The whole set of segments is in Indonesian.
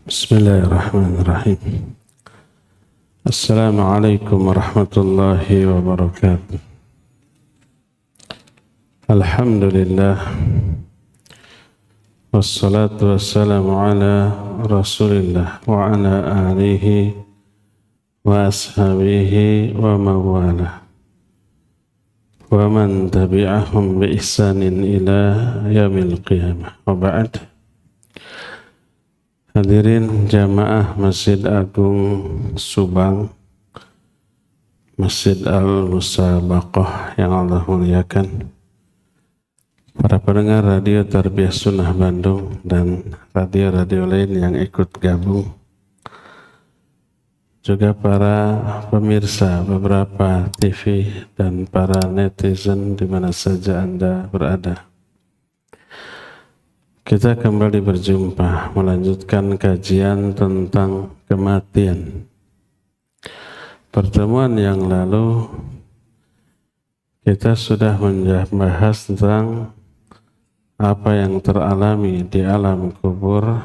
Bismillahirrahmanirrahim. Assalamualaikum warahmatullahi wabarakatuh. Alhamdulillah. Wassalatu wassalamu ala rasulillah wa ala alihi wa ashabihi wa mawalah wa man tabi'ahum bi ihsanin ila yaumil qiyamah. Wa ba'd. Hadirin jamaah Masjid Agung Subang, Masjid Al-Musabaqah yang Allah muliakan, para pendengar Radio Tarbiyah Sunnah Bandung dan radio-radio lain yang ikut gabung, juga para pemirsa beberapa TV dan para netizen di mana saja Anda berada. Kita kembali berjumpa melanjutkan kajian tentang kematian. Pertemuan yang lalu kita sudah membahas tentang apa yang teralami di alam kubur,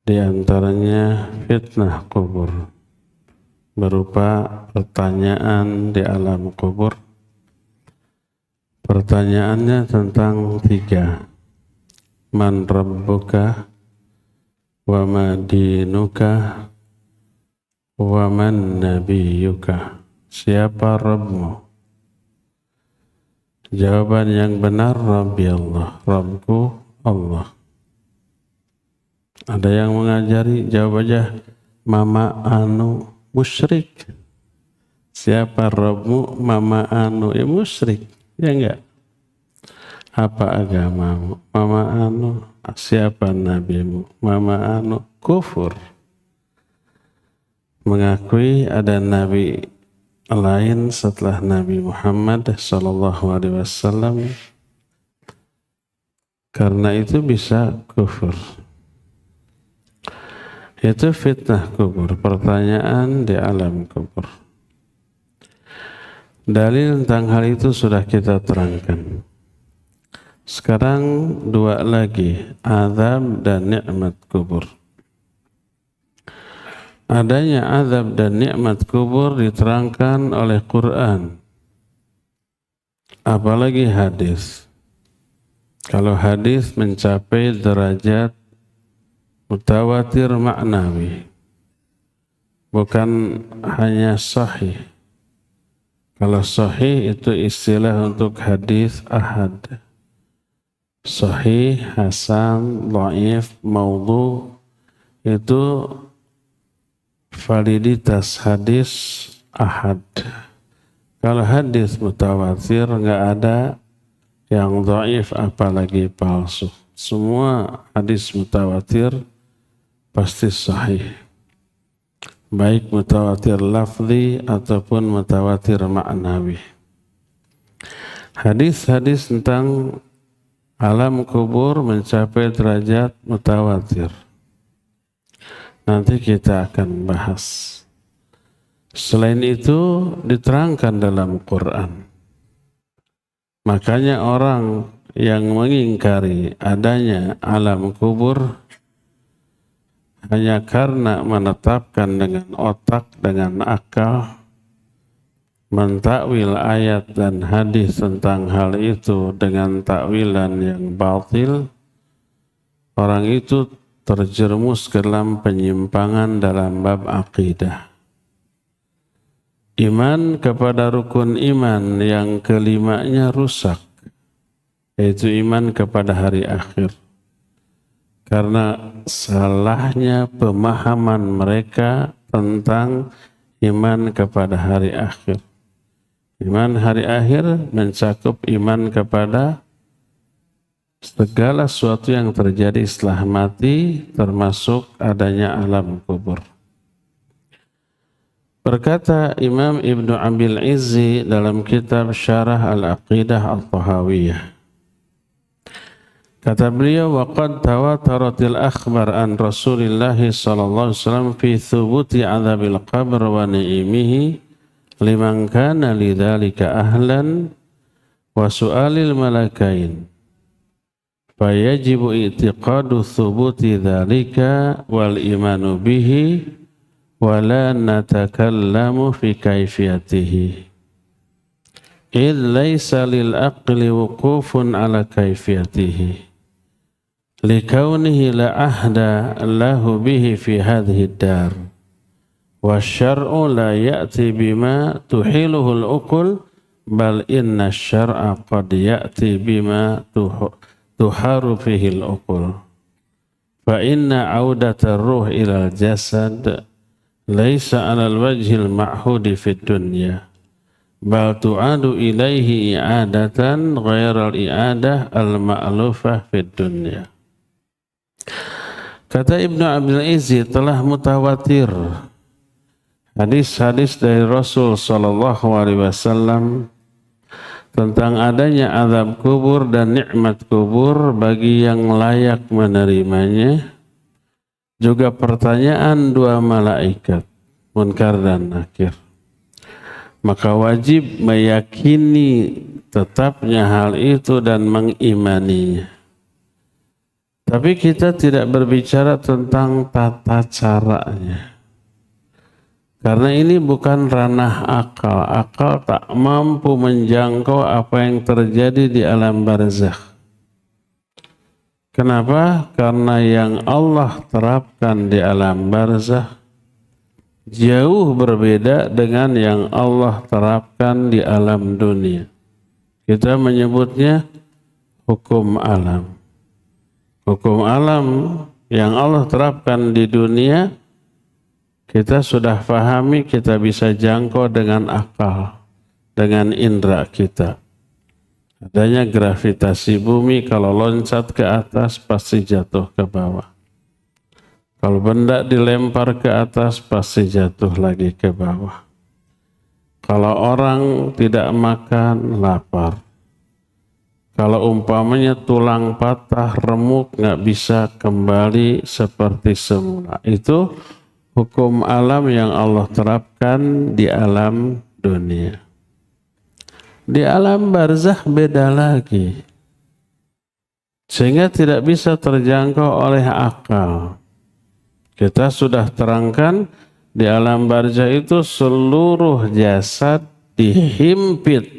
di antaranya fitnah kubur berupa pertanyaan di alam kubur. Pertanyaannya tentang 3. Man rabbuka wa ma dinuka wa man nabiyuka. Siapa Rabbmu? Jawaban yang benar, Rabbi Allah, Rabbku Allah. Ada yang mengajari, jawab aja, Mama Anu musyrik. Siapa Rabbmu? Mama Anu, ya musyrik, ya enggak? Apa agamamu? Mama Anu. Siapa nabimu? Mama Anu. Kufur. Mengakui ada nabi lain setelah Nabi Muhammad SAW. Karena itu bisa kufur. Itu fitnah kubur, pertanyaan di alam kubur. Dalil tentang hal itu sudah kita terangkan. Sekarang 2 lagi, azab dan nikmat kubur. Adanya azab dan nikmat kubur diterangkan oleh Quran, apalagi hadis. Kalau hadis mencapai derajat mutawatir maknawi, bukan hanya sahih. Kalau sahih itu istilah untuk hadis ahad. Sahih, hasan, dhaif, maudhu, itu validitas hadis ahad. Kalau hadis mutawatir enggak ada yang dhaif apalagi palsu. Semua hadis mutawatir pasti sahih. Baik mutawatir lafzi ataupun mutawatir maknawi. Hadis-hadis tentang alam kubur mencapai derajat mutawatir. Nanti kita akan bahas. Selain itu diterangkan dalam Quran. Makanya orang yang mengingkari adanya alam kubur hanya karena menetapkan dengan otak, dengan akal, mentakwil ayat dan hadis tentang hal itu dengan takwilan yang batil, orang itu terjerumus ke dalam penyimpangan dalam bab akidah. Iman kepada rukun iman yang kelimanya rusak, yaitu iman kepada hari akhir. Karena salahnya pemahaman mereka tentang iman kepada hari akhir. Iman hari akhir mencakup iman kepada segala sesuatu yang terjadi setelah mati, termasuk adanya alam kubur. Berkata Imam Ibnu Abil Izzi dalam kitab Syarah Al-Aqidah Al-Tahawiyah. Kata beliau, waqad tawataratil akhbar an Rasulillah sallallahu alaihi wasallam fi thubuti adzabil qabr wa ni'imihi liman kana lidzalika ahlan wa su'alil malakain fayajibu i'tiqadu thubuti dzalika wal imanu bihi wa la natakallamu fi kaifiyatihi id laysa lil aqli wuqufun ala kaifiyatihi likaunihi la ahda lahu bihi fi hadhihi ad-dar wa syar'u la ya'ti bima tuhiluhu al-uqul bal inna syar'a qad ya'ti bima tuharu fihi al-uqul fa inna 'audata ar-ruh ila al-jasad laysa 'ala al-wajhi al-ma'hudi fi ad-dunya bal tu'adu ilaihi i'adatan ghairal i'adah al-ma'lufah fid dunya. Kata Ibnu Abdul Izzi, telah mutawatir hadis-hadis dari Rasul sallallahu alaihi wasallam tentang adanya azab kubur dan nikmat kubur bagi yang layak menerimanya, juga pertanyaan dua malaikat Munkar dan Nakir. Maka wajib meyakini tetapnya hal itu dan mengimaninya. Tapi kita tidak berbicara tentang tata caranya. Karena ini bukan ranah akal. Akal tak mampu menjangkau apa yang terjadi di alam barzakh. Kenapa? Karena yang Allah terapkan di alam barzakh jauh berbeda dengan yang Allah terapkan di alam dunia. Kita menyebutnya hukum alam. Hukum alam yang Allah terapkan di dunia kita sudah pahami, kita bisa jangkau dengan akal, dengan indera kita. Adanya gravitasi bumi, kalau loncat ke atas pasti jatuh ke bawah. Kalau benda dilempar ke atas pasti jatuh lagi ke bawah. Kalau orang tidak makan, lapar. Kalau umpamanya tulang patah, remuk, nggak bisa kembali seperti semula. Itu hukum alam yang Allah terapkan di alam dunia. Di alam barzakh beda lagi. Sehingga tidak bisa terjangkau oleh akal. Kita sudah terangkan di alam barzakh itu seluruh jasad dihimpit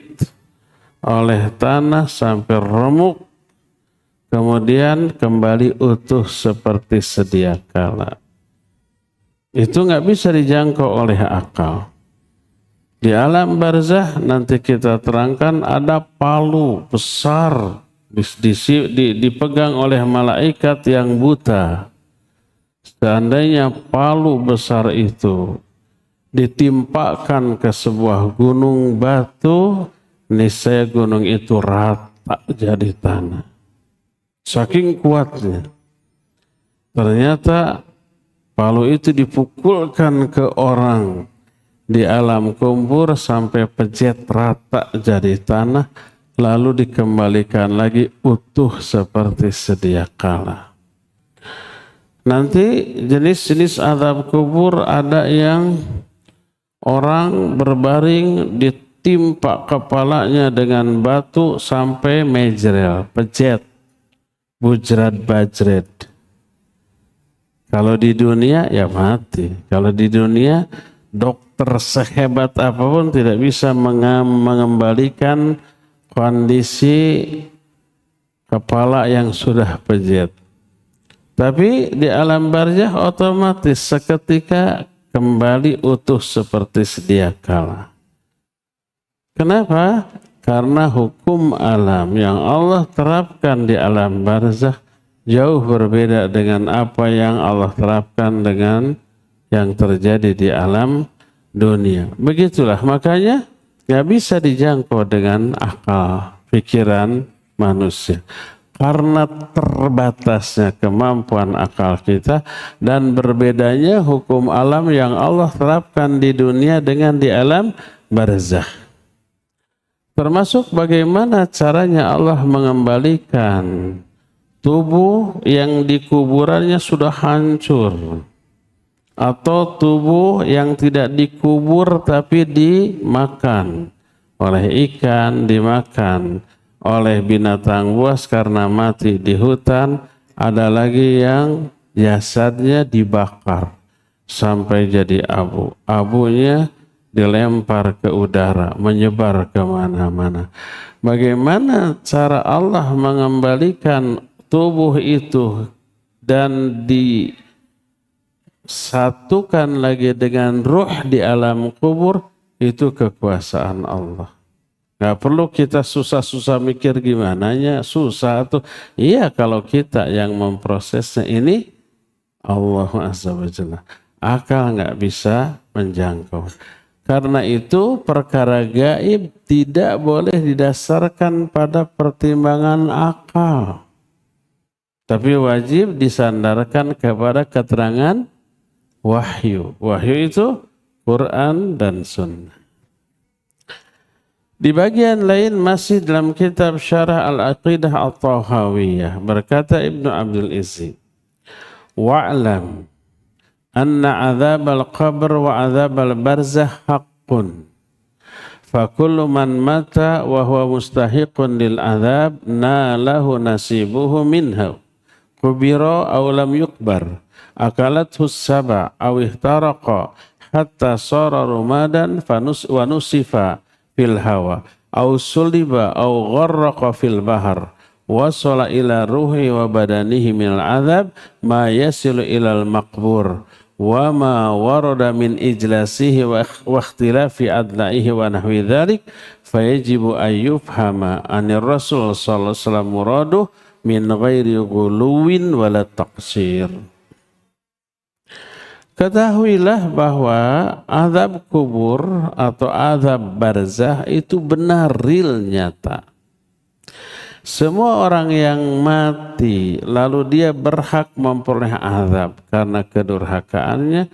oleh tanah sampai remuk, kemudian kembali utuh seperti sedia kala. Itu nggak bisa dijangkau oleh akal. Di alam barzakh nanti kita terangkan ada palu besar dipegang oleh malaikat yang buta. Seandainya palu besar itu ditimpakan ke sebuah gunung batu, niscaya gunung itu rata jadi tanah. Saking kuatnya. Ternyata palu itu dipukulkan ke orang di alam kubur sampai pejet rata jadi tanah, lalu dikembalikan lagi utuh seperti sedia kala. Nanti jenis-jenis azab kubur ada yang orang berbaring ditimpa kepalanya dengan batu sampai mejrel, pejet, bujrat bajret. Kalau di dunia ya mati. Kalau di dunia dokter sehebat apapun tidak bisa mengembalikan kondisi kepala yang sudah pejet. Tapi di alam barzakh otomatis seketika kembali utuh seperti sedia kala. Kenapa? Karena hukum alam yang Allah terapkan di alam barzakh jauh berbeda dengan apa yang Allah terapkan dengan yang terjadi di alam dunia. Begitulah, makanya nggak bisa dijangkau dengan akal, pikiran manusia. Karena terbatasnya kemampuan akal kita dan berbedanya hukum alam yang Allah terapkan di dunia dengan di alam barzakh. Termasuk bagaimana caranya Allah mengembalikan tubuh yang di kuburannya sudah hancur, atau tubuh yang tidak dikubur tapi dimakan oleh ikan, dimakan oleh binatang buas karena mati di hutan, ada lagi yang jasadnya dibakar sampai jadi abu. Abunya dilempar ke udara, menyebar kemana-mana. Bagaimana cara Allah mengembalikan tubuh itu dan disatukan lagi dengan ruh di alam kubur, itu kekuasaan Allah. Gak perlu kita susah-susah mikir gimananya, susah tuh. Iya, kalau kita yang memprosesnya, ini Allah Azza wa Jalla. Akal gak bisa menjangkau. Karena itu perkara gaib tidak boleh didasarkan pada pertimbangan akal, tapi wajib disandarkan kepada keterangan wahyu. Wahyu itu Quran dan Sunnah. Di bagian lain masih dalam kitab Syarah Al-Aqidah At-Tahawiyah, berkata Ibnu Abdul Izzi, wa'lam anna azab al-qabr wa azab al-barzah haqqun, fa kullu man mata wa huwa mustahiqun lil azab nalahu nasibuhu minha kubira aw lam yukbar akalathu as-saba aw ihtaraqa hatta sara rumadan wa nusifa fil hawa aw suliba aw gharraqa fil bahar wasala ila ruhi wa badanihi minal azab ma yasilu ilal maqbur wa ma warada min ijlasihi wa ikhtilafi adla'ihi wa nahwi dhalik fayajibu ayyufhama anir rasul sallallahu alaihi wasallam muraduh min ghairi ghuluwin wala taqsir. Ketahuilah bahwa azab kubur atau azab barzah itu benar, real, nyata. Semua orang yang mati lalu dia berhak memperoleh azab karena kedurhakaannya,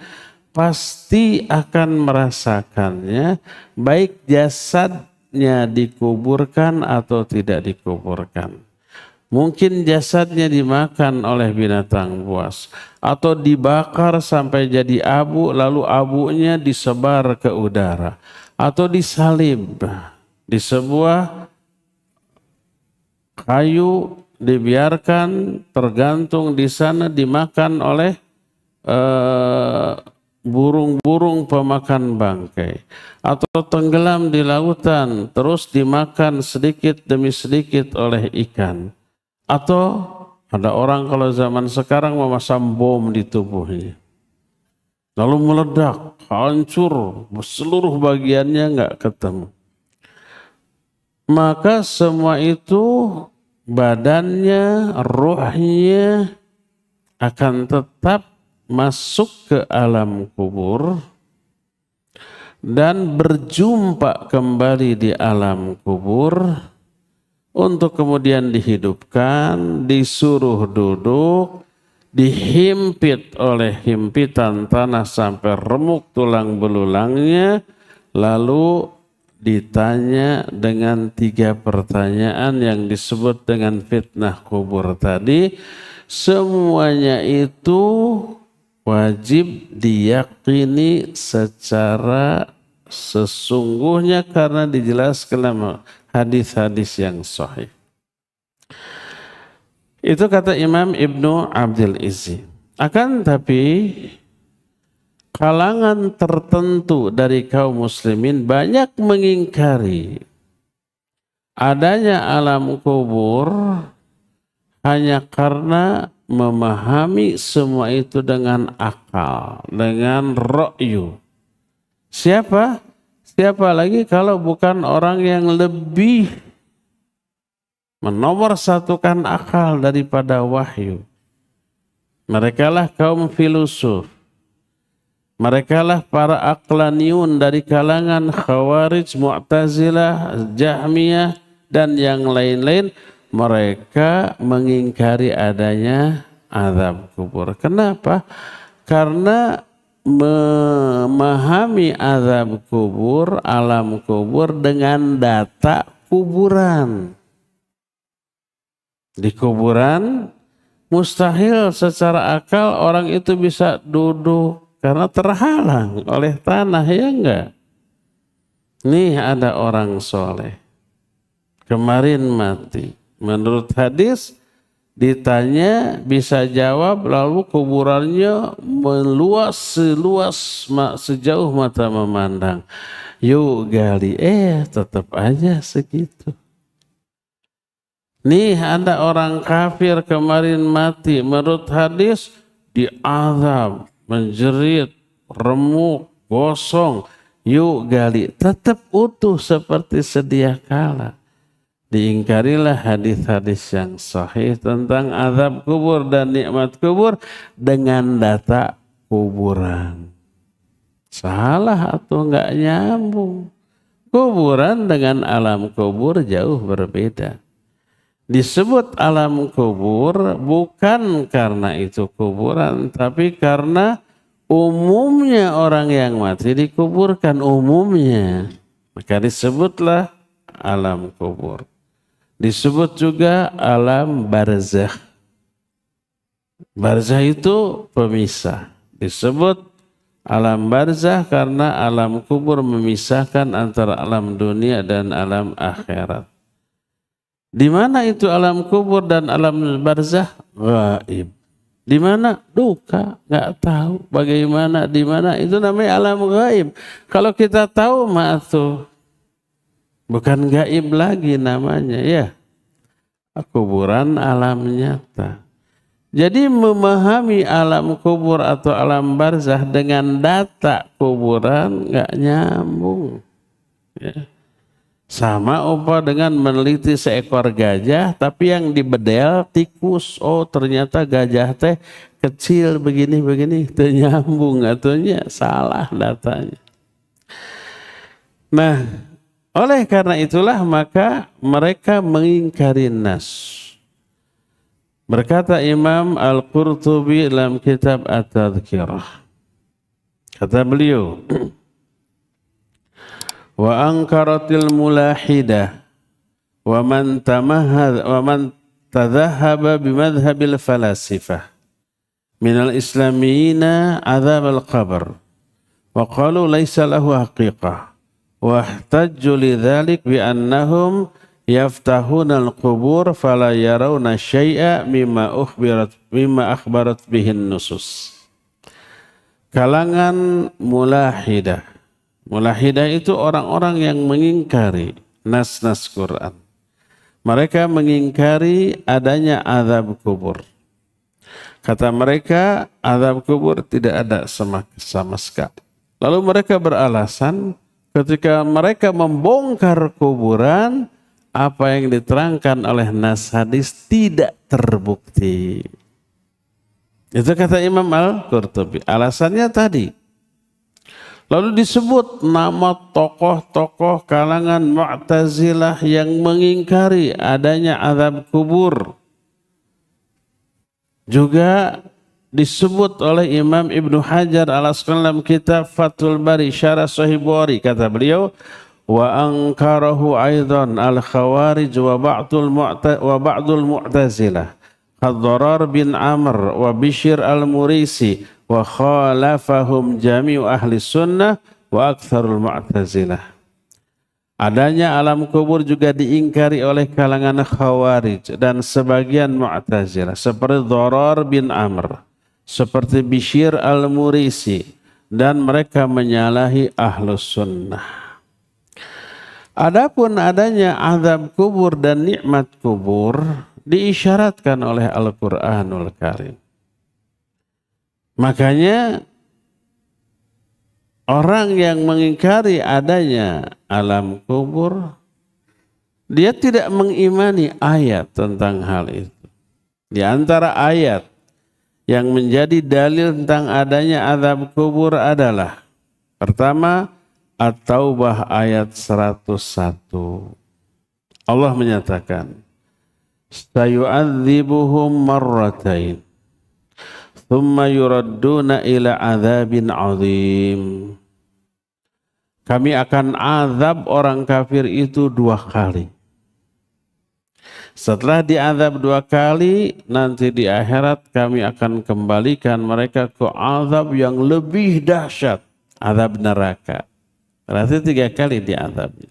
pasti akan merasakannya, baik jasadnya dikuburkan atau tidak dikuburkan. Mungkin jasadnya dimakan oleh binatang buas atau dibakar sampai jadi abu, lalu abunya disebar ke udara atau disalib di sebuah kayu, dibiarkan tergantung di sana, dimakan oleh burung-burung pemakan bangkai, atau tenggelam di lautan terus dimakan sedikit demi sedikit oleh ikan. Atau ada orang kalau zaman sekarang memasang bom di tubuhnya, lalu meledak, hancur, seluruh bagiannya nggak ketemu. Maka semua itu badannya, ruhnya akan tetap masuk ke alam kubur dan berjumpa kembali di alam kubur untuk kemudian dihidupkan, disuruh duduk, dihimpit oleh himpitan tanah sampai remuk tulang belulangnya, lalu ditanya dengan 3 pertanyaan yang disebut dengan fitnah kubur tadi. Semuanya itu wajib diyakini secara sesungguhnya karena dijelaskan dalam hadis-hadis yang sahih. Itu kata Imam Ibnu Abdul Izzi. Akan tapi kalangan tertentu dari kaum muslimin banyak mengingkari adanya alam kubur hanya karena memahami semua itu dengan akal, dengan ra'yu. Siapa lagi kalau bukan orang yang lebih menomorsatukan akal daripada wahyu. Merekalah kaum filosof. Merekalah para aqlaniun dari kalangan Khawarij, Mu'tazilah, Jahmiyah dan yang lain-lain. Mereka mengingkari adanya azab kubur. Kenapa? Karena memahami azab kubur, alam kubur dengan data kuburan. Di kuburan mustahil secara akal orang itu bisa duduk karena terhalang oleh tanah, ya enggak? Nih ada orang soleh, kemarin mati. Menurut hadis ditanya bisa jawab, lalu kuburannya meluas sejauh mata memandang. Yuk gali, tetap aja segitu. Nih ada orang kafir kemarin mati, menurut hadis diazab, menjerit, remuk, gosong. Yuk gali, tetap utuh seperti sedia kala. Diingkarilah hadis-hadis yang sahih tentang azab kubur dan nikmat kubur dengan data kuburan. Salah atau enggak nyambung. Kuburan dengan alam kubur jauh berbeda. Disebut alam kubur bukan karena itu kuburan, tapi karena umumnya orang yang mati dikuburkan umumnya. Maka disebutlah alam kubur. Disebut juga alam barzakh. Barzakh itu pemisah. Disebut alam barzakh karena alam kubur memisahkan antara alam dunia dan alam akhirat. Di mana itu alam kubur dan alam barzakh? Gaib. Di mana? Duka, nggak tahu. Bagaimana? Di mana? Itu namanya alam gaib. Kalau kita tahu mah tuh bukan gaib lagi namanya, ya. Kuburan alam nyata. Jadi memahami alam kubur atau alam barzakh dengan data kuburan nggak nyambung. Ya. Sama umpama dengan meneliti seekor gajah, tapi yang dibedel tikus. Oh ternyata gajah teh kecil begini-begini, itu nyambung ataunya salah datanya. Nah, oleh karena itulah maka mereka mengingkari nas. Berkata Imam Al-Qurtubi dalam kitab At-Tadhkirah. Kata beliau, wa ankaratil mulahidah wa man tadhahaba bimadhhabil falasifah minal islamiyina azab al-qabr wa qalu laysa lahu haqiqah. Wahtajju lidzalik bi annahum yaftahuna al-qubur fala yarawna syai'a mimma akhbarat bihin nusus. Kalangan mulahidah. Mulahidah itu orang-orang yang mengingkari nas-nas Quran. Mereka mengingkari adanya azab kubur. Kata mereka azab kubur tidak ada sama sekali. Lalu mereka beralasan ketika mereka membongkar kuburan, apa yang diterangkan oleh nas hadis tidak terbukti. Itu kata Imam Al-Qurtubi. Alasannya tadi. Lalu disebut nama tokoh-tokoh kalangan Mu'tazilah yang mengingkari adanya azab kubur. Juga disebut oleh Imam Ibnu Hajar Al-Asqalani dalam kitab Fathul Bari Syarah Sahih Bukhari, kata beliau wa ankarahu aidan al-khawarij wa ba'dul mu'tazilah Ad-Dharar bin Amr wa Bishr al-Murisi wa khalafahum jami'u ahli sunnah wa aktsarul mu'tazilah. Adanya alam kubur juga diingkari oleh kalangan khawarij dan sebagian mu'tazilah seperti Dharar bin Amr, seperti Bishr al-Murisi, dan mereka menyalahi ahlus sunnah. Adapun adanya azab kubur dan nikmat kubur diisyaratkan oleh Al-Quranul Karim. Makanya orang yang mengingkari adanya alam kubur, dia tidak mengimani ayat tentang hal itu. Di antara ayat yang menjadi dalil tentang adanya azab kubur adalah pertama, At-Taubah ayat 101. Allah menyatakan, sayu'adzibuhum marratain thumma yuradduna ila adzabin azim. Kami akan azab orang kafir itu 2 kali. Setelah diazab 2 kali, nanti di akhirat kami akan kembalikan mereka ke azab yang lebih dahsyat, azab neraka. Berarti 3 kali diazabnya.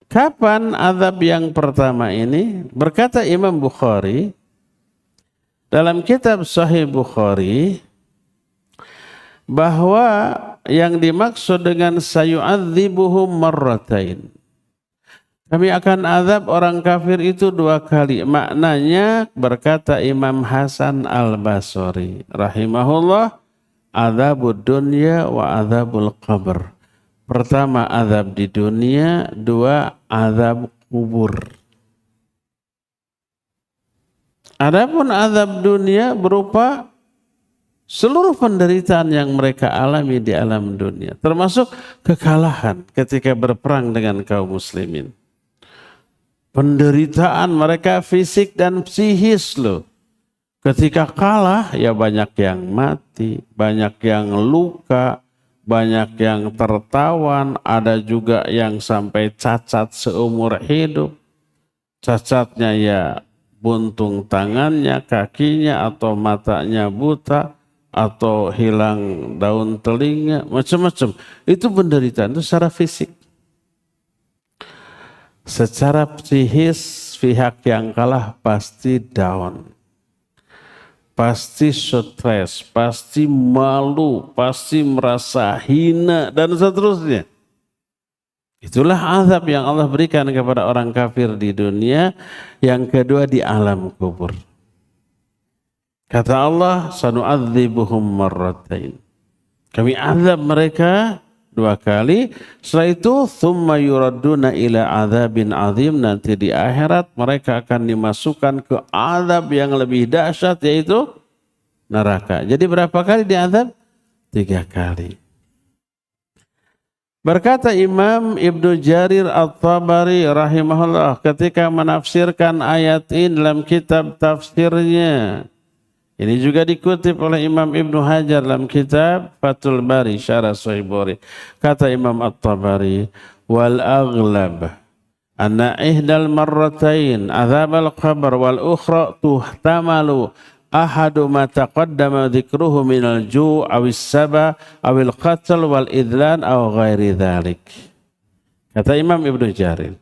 Kapan azab yang pertama ini? Berkata Imam Bukhari dalam kitab Sahih Bukhari bahwa yang dimaksud dengan sayu'adzibuhum marratain. Kami akan azab orang kafir itu 2 kali. Maknanya berkata Imam Hasan Al-Basri rahimahullah, azabud dunya wa azabul qabr. Pertama azab di dunia, 2 azab kubur. Adapun azab dunia berupa seluruh penderitaan yang mereka alami di alam dunia, termasuk kekalahan ketika berperang dengan kaum muslimin. Penderitaan mereka fisik dan psikis loh. Ketika kalah ya banyak yang mati, banyak yang luka, banyak yang tertawan, ada juga yang sampai cacat seumur hidup. Cacatnya ya buntung tangannya, kakinya, atau matanya buta, atau hilang daun telinga, macam-macam. Itu penderitaan, itu secara fisik. Secara psikis, pihak yang kalah pasti down. Pasti stres, pasti malu, pasti merasa hina, dan seterusnya. Itulah azab yang Allah berikan kepada orang kafir di dunia. Yang kedua di alam kubur. Kata Allah, sanu'adzibuhum marratain. Kami azab mereka 2 kali. Setelah itu, thumma yuradduna ila azabin azim. Nanti di akhirat mereka akan dimasukkan ke azab yang lebih dahsyat, yaitu neraka. Jadi berapa kali diazab? 3 kali. Berkata Imam Ibnu Jarir At-Tabari rahimahullah ketika menafsirkan ayat ini dalam kitab tafsirnya. Ini juga dikutip oleh Imam Ibnu Hajar dalam kitab Fathul Bari Syarah Sahih Bukhari. Kata Imam At-Tabari, wal aghlab anna ihdal marratain azab al-qabr wal ukhra tuhtamalu ahadu ma taqaddama dzikruhu minal ju' awis saba awil qatl wal idlan aw ghairi dzalik. Kata Imam Ibnu Jarir,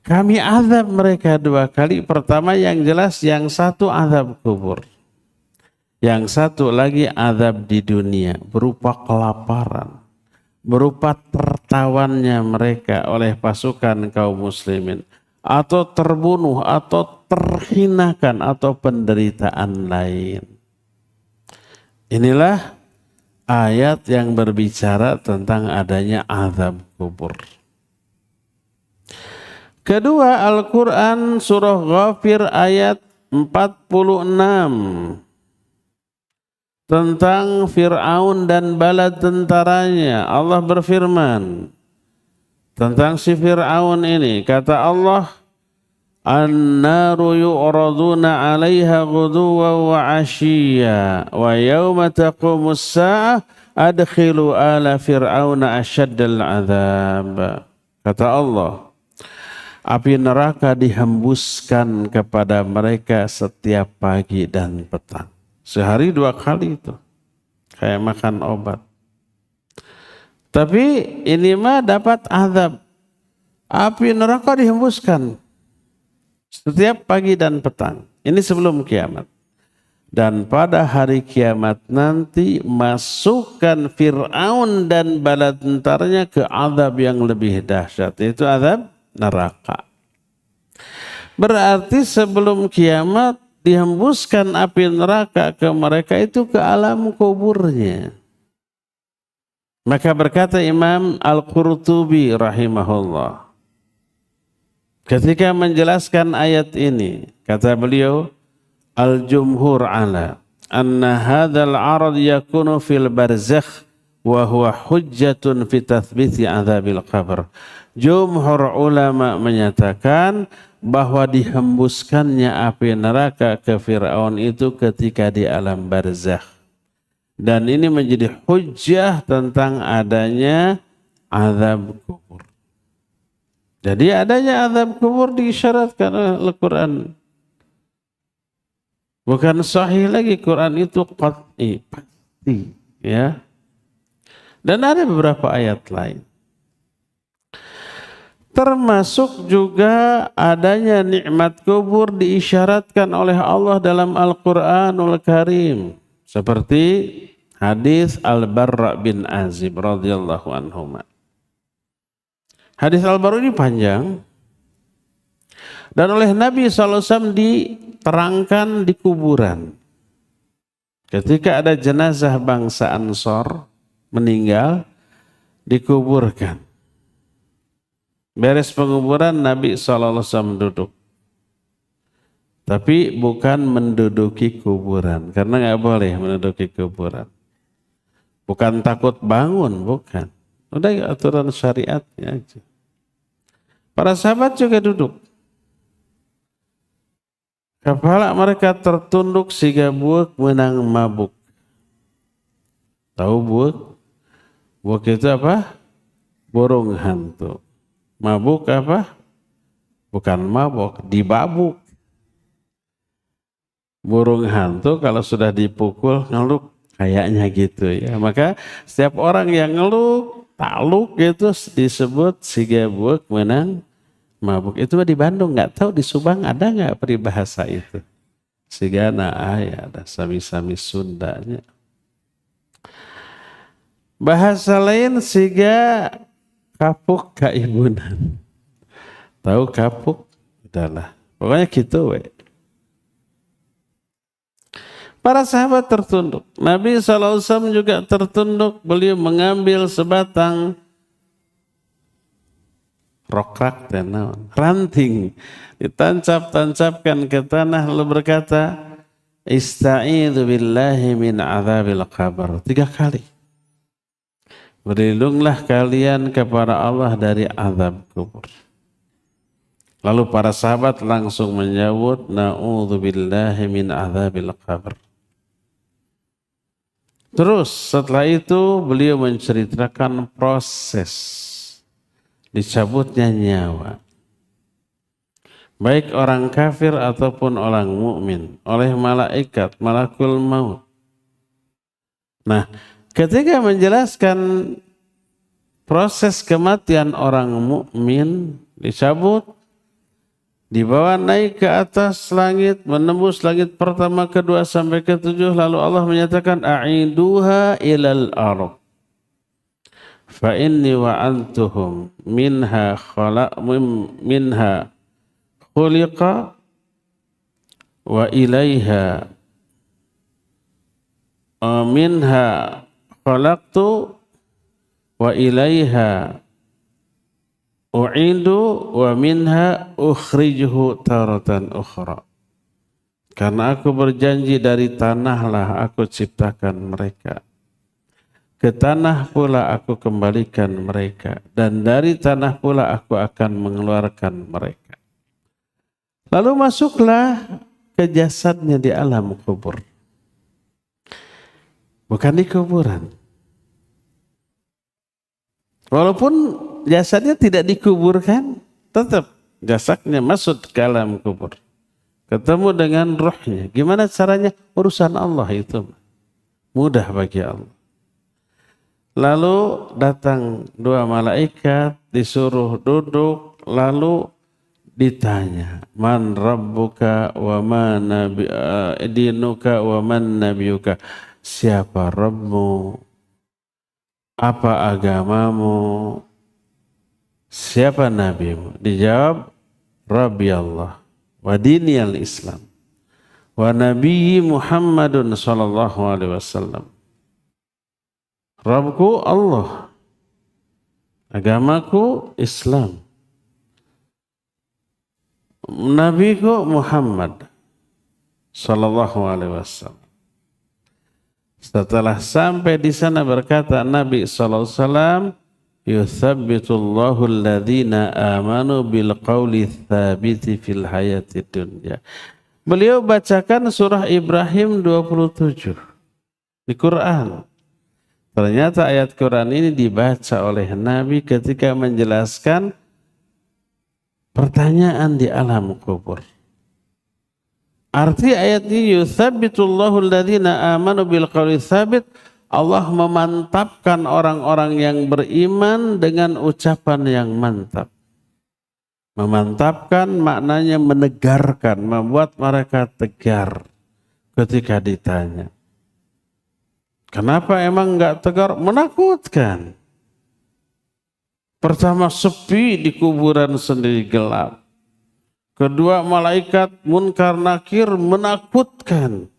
kami azab mereka 2 kali. Pertama yang jelas, yang satu azab kubur, yang satu lagi azab di dunia berupa kelaparan, berupa tertawannya mereka oleh pasukan kaum muslimin, atau terbunuh, atau terhinakan, atau penderitaan lain. Inilah ayat yang berbicara tentang adanya azab kubur. Kedua, Al-Quran surah Ghafir ayat 46 tentang Fir'aun dan bala tentaranya. Allah berfirman tentang si Fir'aun ini. Kata Allah, an-naru yu'raduna 'alaiha ghuduwan wa 'ashiyya wa yawma taqumus sa'ah adkhilu ala fir'auna asyaddal 'adzab. Kata Allah, api neraka dihembuskan kepada mereka setiap pagi dan petang. Sehari 2 kali itu. Kayak makan obat. Tapi ini mah dapat azab. Api neraka dihembuskan setiap pagi dan petang. Ini sebelum kiamat. Dan pada hari kiamat nanti masukkan Fir'aun dan bala tentaranya ke azab yang lebih dahsyat. Itu azab neraka. Berarti sebelum kiamat dihembuskan api neraka ke mereka itu ke alam kuburnya. Maka berkata Imam Al-Qurtubi rahimahullah ketika menjelaskan ayat ini, kata beliau, al-jumhur ala anna hadzal 'arad yakunu fil barzakh wa huwa hujjatun fi tathbiti 'adzabil qabr. Jumhur ulama menyatakan bahwa dihembuskannya api neraka ke Fir'aun itu ketika di alam barzakh. Dan ini menjadi hujjah tentang adanya azab kubur. Jadi adanya azab kubur diisyaratkan oleh Al-Quran. Bukan sahih lagi, Quran itu qat'i, pasti, ya. Dan ada beberapa ayat lain. Termasuk juga adanya nikmat kubur diisyaratkan oleh Allah dalam Al-Quranul Karim. Seperti hadis Al-Barra bin Azib radhiyallahu anhuma. Hadis Al-Barra ini panjang. Dan oleh Nabi SAW diterangkan di kuburan. Ketika ada jenazah bangsa Ansor meninggal, dikuburkan. Beres penguburan, Nabi SAW duduk. Tapi bukan menduduki kuburan. Karena nggak boleh menduduki kuburan. Bukan takut bangun, bukan. Udah aturan syariatnya aja. Para sahabat juga duduk. Kepala mereka tertunduk sehingga buuk menang mabuk. Tahu buuk? Buuk itu apa? Burung hantu. Mabuk apa? Bukan mabuk, dibabuk. Burung hantu kalau sudah dipukul ngeluk kayaknya gitu ya. Maka setiap orang yang ngeluk, taluk gitu disebut sigabuk menang mabuk. Itu di Bandung, nggak tahu di Subang ada nggak peribahasa itu. Sigana ya ada sami-sami Sundanya. Bahasa lain siga kapuk kaibunan. Tahu kapuk? Udahlah. Pokoknya gitu we. Para sahabat tertunduk. Nabi SAW juga tertunduk. Beliau mengambil sebatang rokrak dan ranting. Ditancap-tancapkan ke tanah lalu berkata, Ista'idhu billahi min azabil qabr. 3 kali. Berlindunglah kalian kepada Allah dari azab kubur. Lalu para sahabat langsung menyebut na'udzubillahi min azabil qabr. Terus setelah itu beliau menceritakan proses dicabutnya nyawa. Baik orang kafir ataupun orang mukmin oleh malaikat, malakul maut. Nah, ketika menjelaskan proses kematian orang mukmin dicabut, dibawa naik ke atas langit, menembus langit pertama, kedua sampai ke-7, lalu Allah menyatakan a'iduha ilal ardh. Fa inni wa'antuhum minha khuliqa wa ilaiha minha khalaqtu wa ilaiha u'idu wa minha ukhrijuhu taratan ukhra. Karena aku berjanji dari tanahlah aku ciptakan mereka. Ke tanah pula aku kembalikan mereka. Dan dari tanah pula aku akan mengeluarkan mereka. Lalu masuklah ke jasadnya di alam kubur. Bukan di kuburan. Walaupun jasadnya tidak dikuburkan, tetap jasadnya masuk ke alam kubur. Ketemu dengan ruhnya. Gimana caranya? Urusan Allah itu. Mudah bagi Allah. Lalu datang 2 malaikat, disuruh duduk, lalu ditanya, man rabbuka wa man dinuka wa man nabiyuka. Siapa Rabbmu? Apa agamamu? Siapa nabimu? Dijawab, Rabbi Allah wa dini al-Islam wa Nabi Muhammadun sallallahu alaihi wasallam. Rabbku Allah, agamaku Islam, Nabiku Muhammad sallallahu alaihi wasallam. Setelah sampai di sana berkata Nabi sallallahu alaihi wasallam, yuthabbitullahu alladhina amanu bil qawli tsabiti fil hayati dunya. Beliau bacakan surah Ibrahim 27 di Quran. Ternyata ayat Quran ini dibaca oleh Nabi ketika menjelaskan pertanyaan di alam kubur. Arti ayat ini yuthabbitullahu alladhina amanu bil qawli tsabit. Allah memantapkan orang-orang yang beriman dengan ucapan yang mantap. Memantapkan maknanya menegarkan, membuat mereka tegar ketika ditanya. Kenapa emang enggak tegar? Menakutkan. Pertama, sepi di kuburan sendiri, gelap. Kedua, malaikat munkar nakir menakutkan.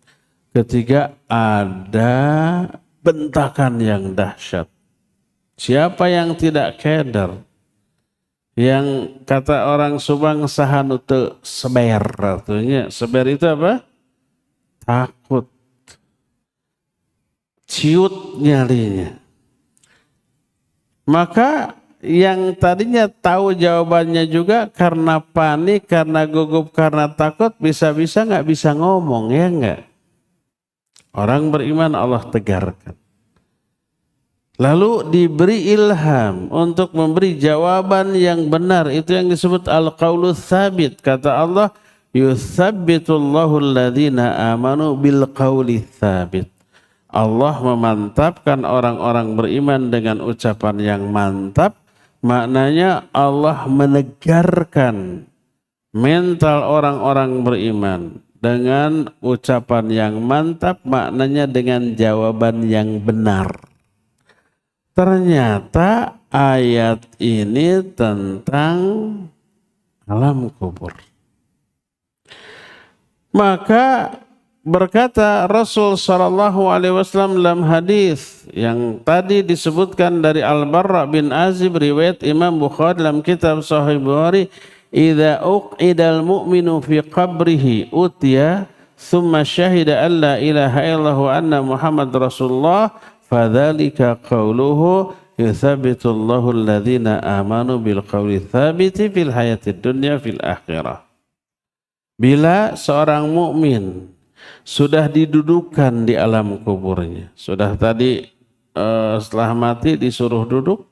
Ketiga, ada bentakan yang dahsyat. Siapa yang tidak keder? Yang kata orang Subang sahanu teu seber, artinya seber itu apa? Takut, ciut nyalinya. Maka yang tadinya tahu jawabannya juga karena panik, karena gugup, karena takut, bisa-bisa nggak bisa ngomong, ya nggak? Orang beriman Allah tegarkan. Lalu diberi ilham untuk memberi jawaban yang benar. Itu yang disebut al-qaulu tsabit. Kata Allah, yutsabbitullahu alladhina amanu bil qauli tsabit. Allah memantapkan orang-orang beriman dengan ucapan yang mantap. Maknanya Allah menegarkan mental orang-orang beriman dengan ucapan yang mantap, maknanya dengan jawaban yang benar. Ternyata ayat ini tentang alam kubur. Maka berkata Rasul sallallahu alaihi wasallam dalam hadis yang tadi disebutkan dari Al-Barra bin Azib riwayat Imam Bukhari dalam kitab Sahih Bukhari, "Idza uqidal mu'minu fi qabrihi utiya thumma syahida an la ilaha illallah wa anna Muhammad Rasulullah fadzalika qauluhu yutsabbitullahu alladhina amanu bil qauli tsabiti fil hayatid dunya fil akhirah." Bila seorang mukmin sudah didudukan di alam kuburnya, sudah tadi setelah mati disuruh duduk,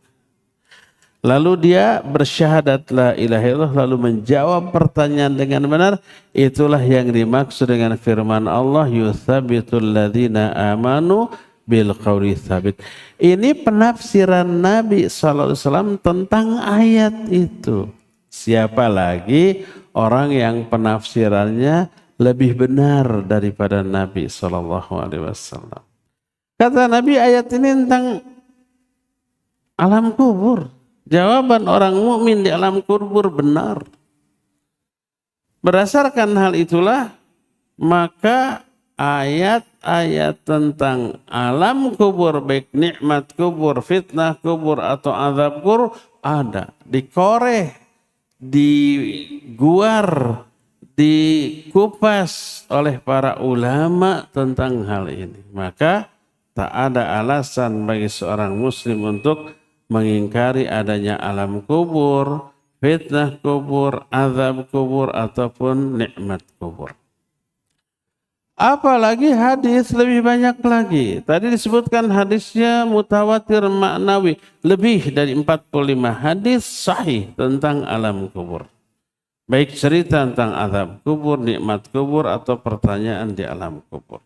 lalu dia bersyahadat la ilaha illallah, lalu menjawab pertanyaan dengan benar, itulah yang dimaksud dengan firman Allah, yutsabitul ladzina amanu bil qauli tsabit. Ini penafsiran Nabi SAW tentang ayat itu. Siapa lagi orang yang penafsirannya lebih benar daripada Nabi SAW? Kata Nabi, ayat ini tentang alam kubur. Jawaban orang mukmin di alam kubur benar. Berdasarkan hal itulah, maka ayat-ayat tentang alam kubur, baik nikmat kubur, fitnah kubur, atau azab kubur, ada. Dikoreh, diguar, dikupas oleh para ulama tentang hal ini. Maka tak ada alasan bagi seorang muslim untuk mengingkari adanya alam kubur, fitnah kubur, azab kubur, ataupun nikmat kubur. Apalagi hadis lebih banyak lagi. Tadi disebutkan hadisnya mutawatir maknawi. Lebih dari 45 hadis sahih tentang alam kubur. Baik cerita tentang azab kubur, nikmat kubur, atau pertanyaan di alam kubur.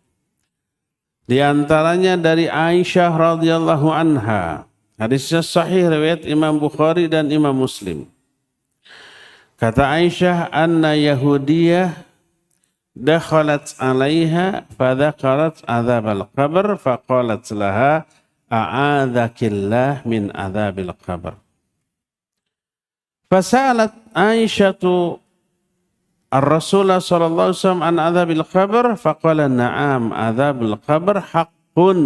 Di antaranya dari Aisyah radhiyallahu anha. Hadisnya sahih riwayat Imam Bukhari dan Imam Muslim. Kata Aisyah, anna Yahudiyah dakhalat alaiha fadhakarat azab al-qabr faqalat laha a'adzakillah min azabil qabr. Fasalat Aisyatu ar-Rasulullah sallallahu alaihi wasallam an azabil qabr faqala na'am azabul qabr haqqun.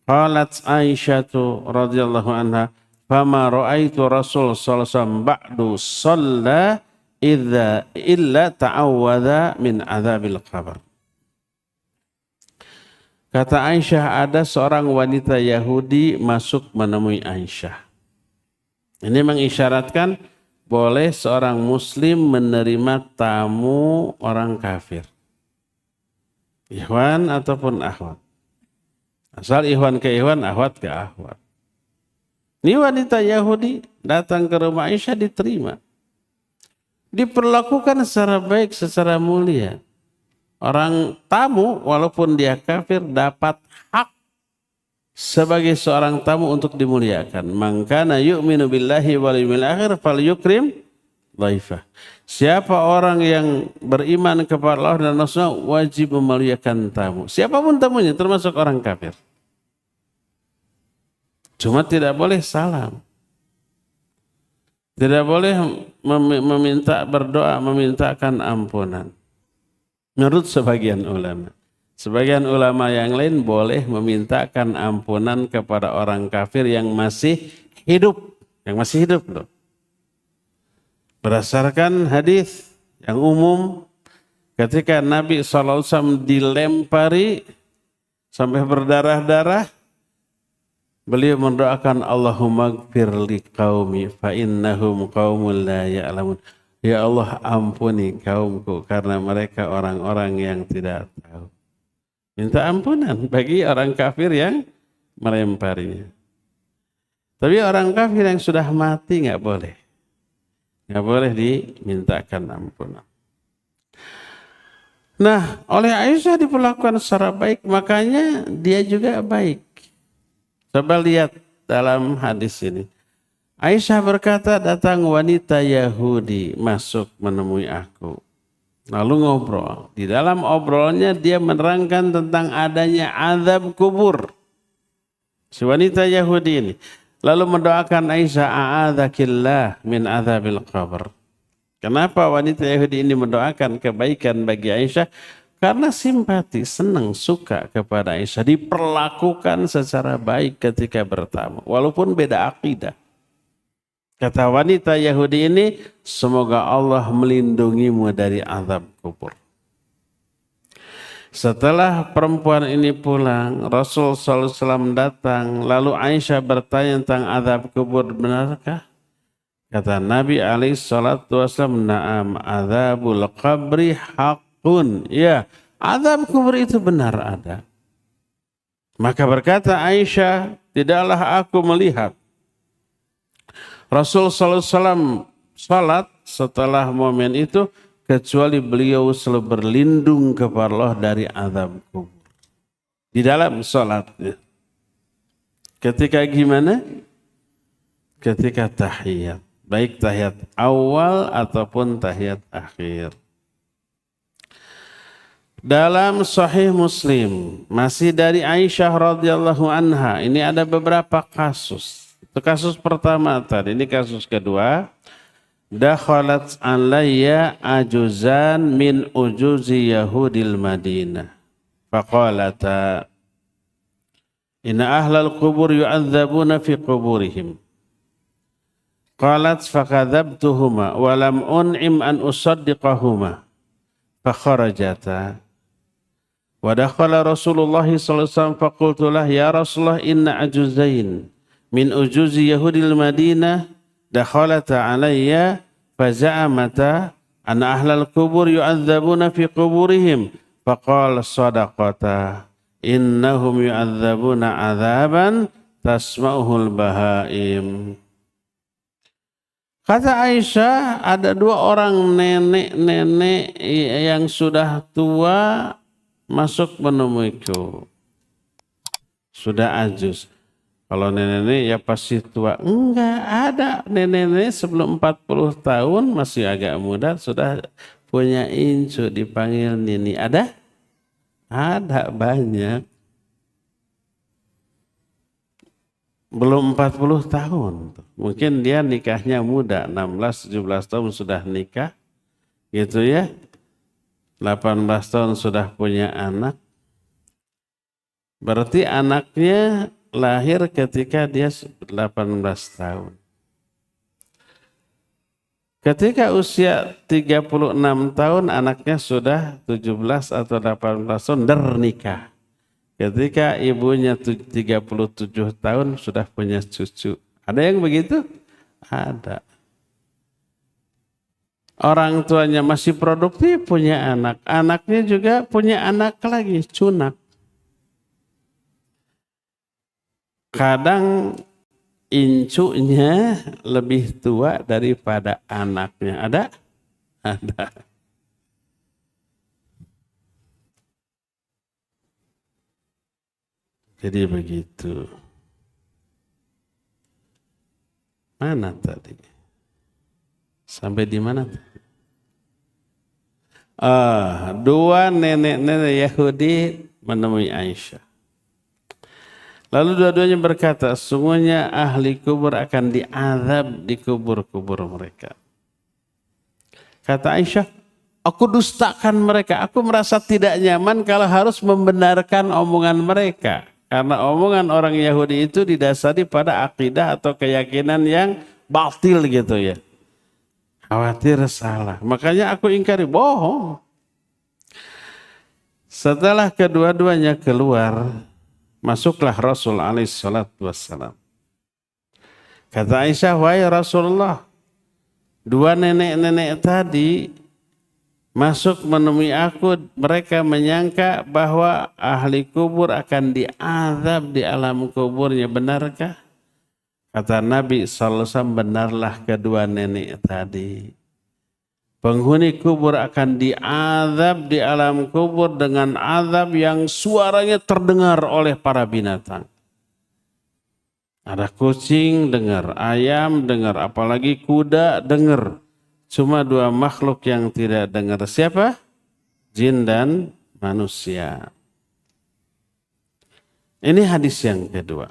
Qalat Aisyatu radhiyallahu anha fama ra'aitu Rasul sallallahu alaihi wasallam ba'du shalla illa ta'awwadha min azabil qabr. Kata Aisyah, ada seorang wanita Yahudi masuk menemui Aisyah. Ini mengisyaratkan boleh seorang muslim menerima tamu orang kafir. Ikhwan ataupun akhwat. Asal ikhwan ke ikhwan, akhwat ke akhwat. Ini wanita Yahudi datang ke rumah Aisyah, diterima. Diperlakukan secara baik, secara mulia. Orang tamu walaupun dia kafir dapat hak sebagai seorang tamu untuk dimuliakan. Man kana yu'minu billahi wal yawmil akhir falyukrim dhaifah. Siapa orang yang beriman kepada Allah dan Rasulnya wajib memuliakan tamu. Siapapun tamunya termasuk orang kafir. Cuma tidak boleh salam. Tidak boleh meminta berdoa, memintakan ampunan. Menurut sebagian ulama. Sebagian ulama yang lain boleh memintakan ampunan kepada orang kafir yang masih hidup. Yang masih hidup loh. Berdasarkan hadis yang umum, ketika Nabi SAW dilempari sampai berdarah-darah, beliau mendoakan Allahumma gfir li qaumi fa innahum qaumul la ya'lamun. Ya Allah, ampuni kaumku karena mereka orang-orang yang tidak tahu. Minta ampunan bagi orang kafir yang melemparinya. Tapi orang kafir yang sudah mati nggak boleh. Nggak boleh dimintakan ampunan. Nah, oleh Aisyah diperlakukan secara baik, makanya dia juga baik. Coba lihat dalam hadis ini. Aisyah berkata, datang wanita Yahudi masuk menemui aku. Lalu ngobrol. Di dalam obrolnya dia menerangkan tentang adanya azab kubur. Si wanita Yahudi ini. Lalu mendoakan Aisyah, a'adzakillah min azabil qabr. Kenapa wanita Yahudi ini mendoakan kebaikan bagi Aisyah? Karena simpati, senang, suka kepada Aisyah. Diperlakukan secara baik ketika bertamu. Walaupun beda akidah. Kata wanita Yahudi ini, semoga Allah melindungimu dari azab kubur. Setelah perempuan ini pulang, Rasul SAW datang, lalu Aisyah bertanya tentang azab kubur, benarkah? Kata Nabi SAW, na'am azabul qabri haqqun. Ya, azab kubur itu benar ada. Maka berkata Aisyah, tidaklah aku melihat Rasul SAW salat setelah momen itu kecuali beliau selalu berlindung kepada Allah dari azab kubur. Di dalam salatnya. Ketika gimana? Ketika tahiyat. Baik tahiyat awal ataupun tahiyat akhir. Dalam Sahih Muslim, masih dari Aisyah radhiyallahu anha, ini ada beberapa kasus. Itu kasus pertama tadi, ini kasus kedua. Dakhalat alayya ajuzan min ujuzi Yahudil Madinah. Faqalata inna ahlal qubur yu'adzabuna fi quburihim. Qalat fakadzabtuhuma wa lam un'im an usaddiqahuma. Fakharajata. Wa dakhala Rasulullah sallallahu alaihi wasallam faqultu lah ya Rasulullah inna ajuzain min ujuzi Yahudil Madinah dakhalata alayya faza'amata anna ahlal kubur yu'adzabuna fi quburihim faqala sadaqata innahum yu'adzabuna 'adzaban tasma'uhul bahaim. Kata Aisyah, ada dua orang nenek-nenek yang sudah tua masuk menemuiku. Sudah ajuz. Kalau nenek-nenek ya pasti tua. Enggak ada nenek-nenek sebelum 40 tahun masih agak muda sudah punya incu dipanggil nini. Ada? Ada banyak. Belum 40 tahun. Mungkin dia nikahnya muda. 16-17 tahun sudah nikah. Gitu ya. 18 tahun sudah punya anak. Berarti anaknya lahir ketika dia 18 tahun. Ketika usia 36 tahun anaknya sudah 17 atau 18 tahun bernikah. Ketika ibunya 37 tahun sudah punya cucu. Ada yang begitu? Ada. Orang tuanya masih produktif punya anak. Anaknya juga punya anak lagi, cunak. Kadang incunya lebih tua daripada anaknya. Ada? Ada. Jadi begitu. Mana tadi? Sampai di mana? Dua nenek-nenek Yahudi menemui Aisyah. Lalu dua-duanya berkata, sungguhnya ahli kubur akan diazab di kubur-kubur mereka. Kata Aisyah, aku dustakan mereka. Aku merasa tidak nyaman kalau harus membenarkan omongan mereka. Karena omongan orang Yahudi itu didasari pada akidah atau keyakinan yang batil gitu ya. Khawatir salah. Makanya aku ingkari, bohong. Setelah kedua-duanya keluar, masuklah Rasul alaihissalatu wassalam. Kata Aisyah, wahai Rasulullah, dua nenek-nenek tadi masuk menemui aku, mereka menyangka bahwa ahli kubur akan diazab di alam kuburnya. Benarkah? Kata Nabi SAW, benarlah kedua nenek tadi. Penghuni kubur akan diazab di alam kubur dengan azab yang suaranya terdengar oleh para binatang. Ada kucing dengar, ayam dengar, apalagi kuda dengar. Cuma dua makhluk yang tidak dengar. Siapa? Jin dan manusia. Ini hadis yang kedua.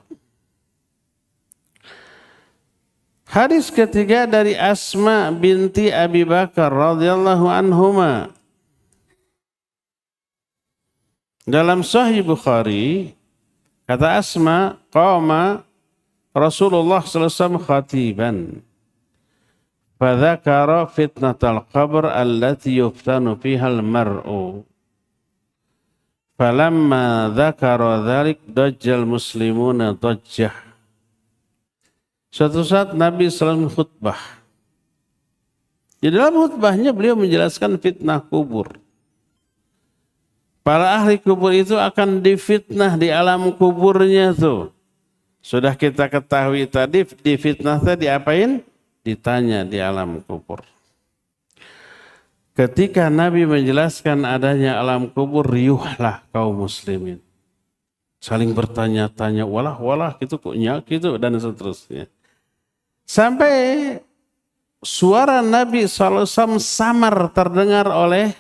Hadis ketiga dari Asma binti Abi Bakar radhiyallahu anhuma. Dalam Sahih Bukhari, kata Asma, qama Rasulullah sallallahu alaihi wasallam khatiban. Fadzakara fitnatal qabr allati yuftanu fiha al-mar'u. Falamma dzakara dzalik dajjal muslimuna dajjah. Suatu saat Nabi SAW khutbah. Di dalam khutbahnya beliau menjelaskan fitnah kubur. Para ahli kubur itu akan difitnah di alam kuburnya tuh. Sudah kita ketahui tadi difitnah tadi diapain? Ditanya di alam kubur. Ketika Nabi menjelaskan adanya alam kubur, riuhlah kaum muslimin. Saling bertanya-tanya, walah gitu kok gitu dan seterusnya. Sampai suara Nabi SAW samar terdengar oleh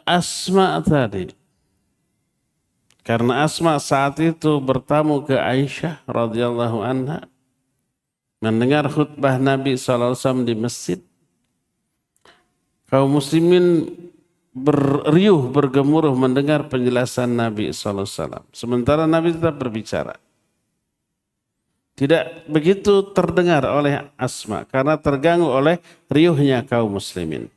Asma tadi. Karena Asma saat itu bertamu ke Aisyah radhiyallahu anha, mendengar khutbah Nabi SAW di masjid. Kaum muslimin berriuh, bergemuruh mendengar penjelasan Nabi SAW. Sementara Nabi tetap berbicara. Tidak begitu terdengar oleh Asma karena terganggu oleh riuhnya kaum muslimin.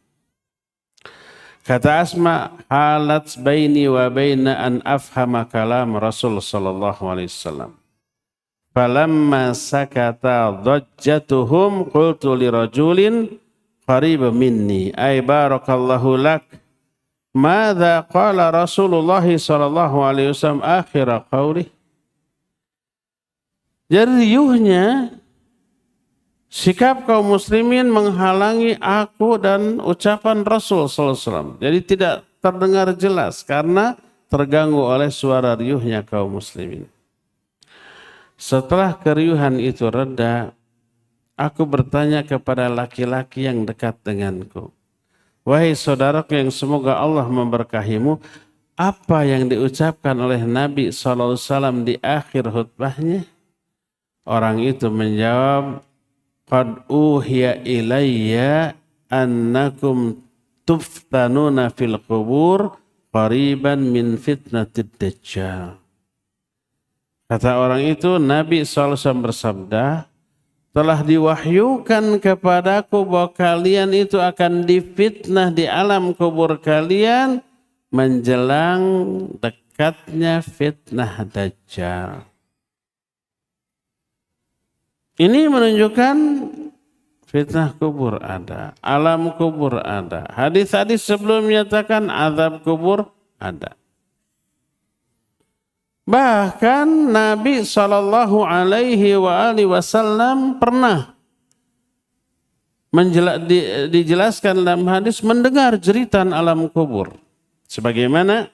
Kata Asma, halat baini wa baina an afhama kalam Rasul sallallahu alaihi wasallam. Falamma sakata dhajjatuhum qultu li rajulin qarib minni ay barakallahu lak. Madza qala Rasulullah sallallahu alaihi wasallam akhir qaulih. Jadi riuhnya sikap kaum muslimin menghalangi aku dan ucapan Rasul SAW. Jadi tidak terdengar jelas karena terganggu oleh suara riuhnya kaum muslimin. Setelah keriuhan itu reda, aku bertanya kepada laki-laki yang dekat denganku. Wahai saudaraku yang semoga Allah memberkahimu, apa yang diucapkan oleh Nabi SAW di akhir khutbahnya? Orang itu menjawab, qad uhiya ilayya annakum tuftanuna fil qubur qariban min fitnatid dajjal. Kata orang itu, Nabi SAW bersabda, telah diwahyukan kepadaku bahwa kalian itu akan difitnah di alam kubur kalian menjelang dekatnya fitnah dajjal. Ini menunjukkan fitnah kubur ada, alam kubur ada. Hadis-hadis sebelum menyatakan azab kubur ada. Bahkan Nabi SAW pernah dijelaskan dalam hadis mendengar jeritan alam kubur. Sebagaimana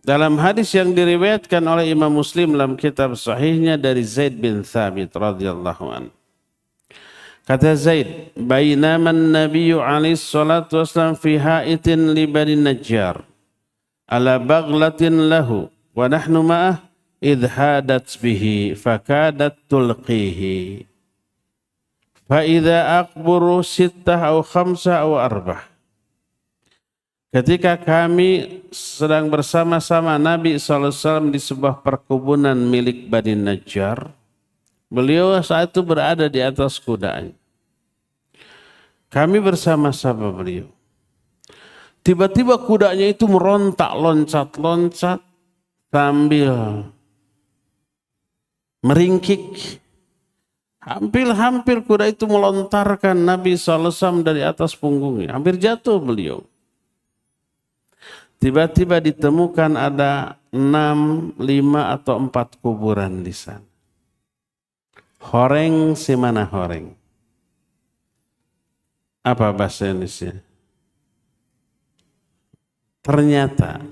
Dalam hadis yang diriwayatkan oleh Imam Muslim dalam kitab sahihnya dari Zaid bin Thabit radhiyallahu anhu. Kata Zaid, "Bainama an-nabiyyu alaihi salatu wasallam fi ha'itin li Bani Najjar ala baghlatin lahu wa nahnu ma'ah idh hadat bihi fakadat tulqihi. Fa idza aqburu sittah aw khamsah aw arba'ah." Ketika kami sedang bersama-sama Nabi SAW di sebuah perkebunan milik Bani Najjar, beliau saat itu berada di atas kudanya. Kami bersama-sama beliau. Tiba-tiba kudanya itu merontak, loncat-loncat sambil meringkik. Hampir-hampir kuda itu melontarkan Nabi SAW dari atas punggungnya. Hampir jatuh beliau. Tiba-tiba ditemukan ada 6, 5 atau 4 kuburan di sana. Horeng si mana horeng? Apa bahasa Indonesia? Ternyata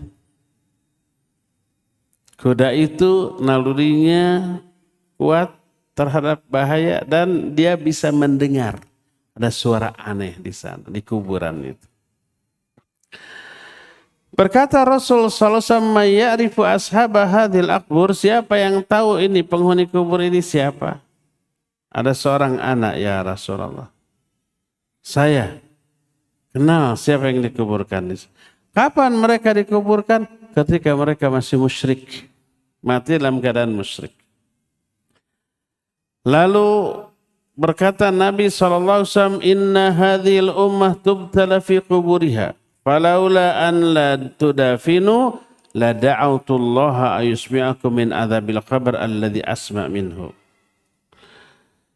kuda itu nalurinya kuat terhadap bahaya dan dia bisa mendengar ada suara aneh di sana, di kuburan itu. Berkata Rasul sallallahu alaihi wasallam, "Ya'rifu ashaba hadhil aqbur?" Siapa yang tahu ini penghuni kubur ini siapa? Ada seorang anak, ya Rasulullah. Saya kenal siapa yang dikuburkan. Kapan mereka dikuburkan? Ketika mereka masih musyrik. Mati dalam keadaan musyrik. Lalu berkata Nabi SAW, "Inna hadhil ummah tubtala fi quburiha. Falaula an la tudafinu la da'autullaha ayusmi'akum min adzabil qabr alladhi asma' minhu."